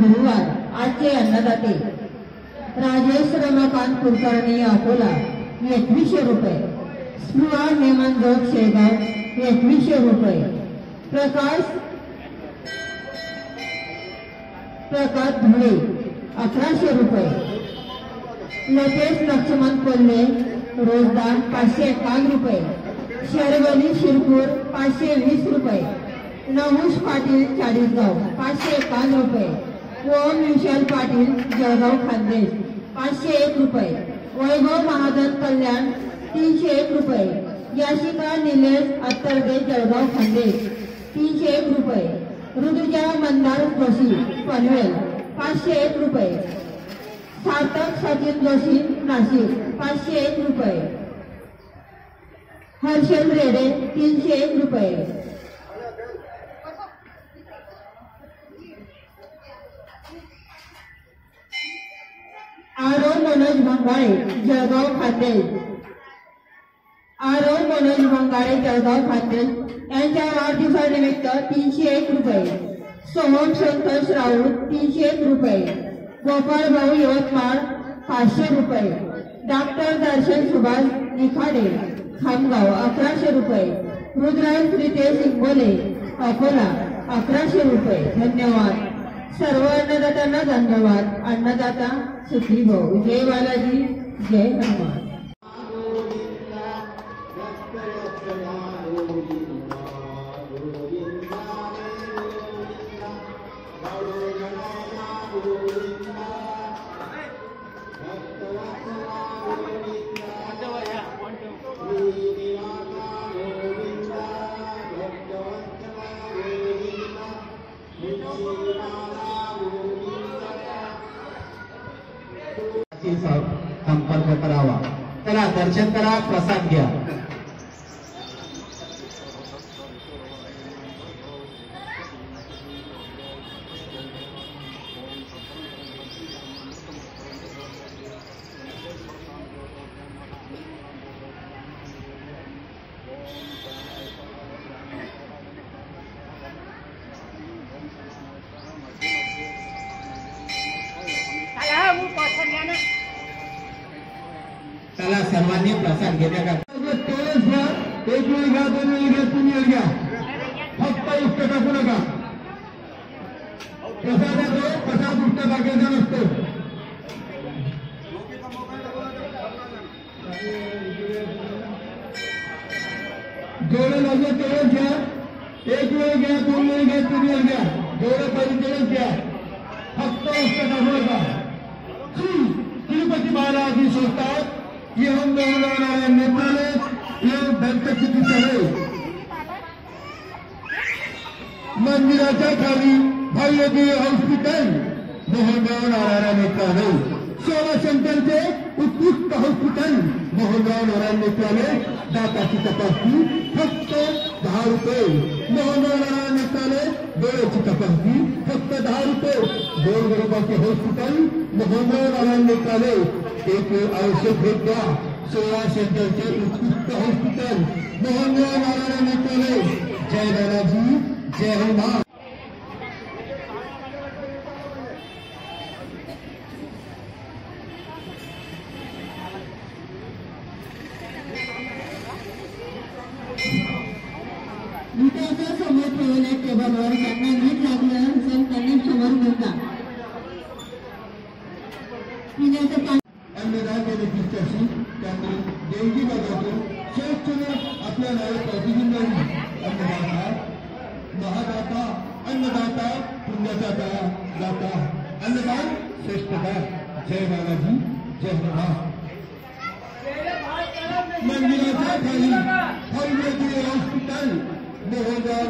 गुरुवार आजचे अन्नदाते राजेश रमाकांत कुलकर्णी अकोला 2100 रुपये, स्पृहा हेमंत जोग शेगाव 2100 रुपये, प्रकाश धुळे 1100 रुपये, लतेश लक्ष्मण कोल्हे रोजदार 551 रुपये, शर्वली शिरपूर 520 रुपये, नहुष पाटील चाळीसगाव 551 रुपये, ओम विशाल पाटील जळगाव खानदेश 501 रुपये, वैभव महाजन कल्याण 301 रुपये, याशिका निलेश अत्तरदे जळगाव खानदेश 301 रुपये, ऋतुजा मंदार जोशी पनवेल 501 रुपये, सार्थक सचिन जोशी नाशिक 501 रुपये, हर्षल रेडे 301 रुपये, आरो मनोज भंगाळे जळगाव खानदेश, आरो मनोज भंगाळे जळगाव खानदेश यांच्या वाढदिवसानिमित्त 301 रुपये, सोहम संतोष राऊत 301 रुपये, गोपाळ भाऊ यवतमाळ 500 रुपये, डॉक्टर दर्शन सुभाष निखाडे खामगाव 1100 रुपये, रुद्रांश रितेश इंगोले अकोला 1100 रुपये. धन्यवाद. सर्व अन्नदात्यांना धन्यवाद. अन्नदाता सुखी भव. जय बालाजी, जय हनुमान. संपर्क करावा. चला दर्शन करा, प्रसाद घ्या. चला सर्वांनी प्रसाद घेण्याकरता एक वेळ घ्या, 2 वेळ घ्या, 3 वेळ घ्या, फक्त उष्ट टाकू नका. प्रसाद उष्ट टाकायचा नसतो. जेवढं लागलं तेवढंच घ्या. एक वेळ घ्या, 2 वेळ घ्या, 3 वेळ घ्या, जेवढं पाहिजे तेवढंच घ्या, फक्त उष्ट टाकू नका. तिरुपति महाराज सोचतात की हम नारायण नेत्रालय एवं दंतचिकित्सालय मंदिराच्या खाली भव्य हॉस्पिटल मोहनगाव नारायण नेत्रालय, सोलाशंकरचे उत्कृष्ट हॉस्पिटल मोहनगाव नारायण नेत्रालय. दाताची तपासणी फक्त 10 रुपये. मोहनगाव नारायण नेत्रालय डोळ्याची तपासणी फक्त 10 रुपये. गोरगरिबाचे हॉस्पिटल मोहनगाव नारायण नेत्रालय. एक आवश्यक भेट द्या. सोलाशंकरचे उत्कृष्ट हॉस्पिटल मोहनगाव नारायण नेत्रालय. जय बालाजी, जय हनुमान. समोर ठेवलेल्या टेबलवर त्यांना नीट लागलं असेल त्यांनी समोर घेतला. पिण्याचं पाणी अन्नदान बेनिफिशरी त्यांनी देणगी भागातून स्वेच्छेने आपल्या नावे प्रतिदिन अन्नदाता महादाता अन्नदाता पुण्यदाता दाता अन्नदान श्रेष्ठता. जय बालाजी, जय हनुमान. मंदिराच्या खाली हॉस्पिटल मोहनगाव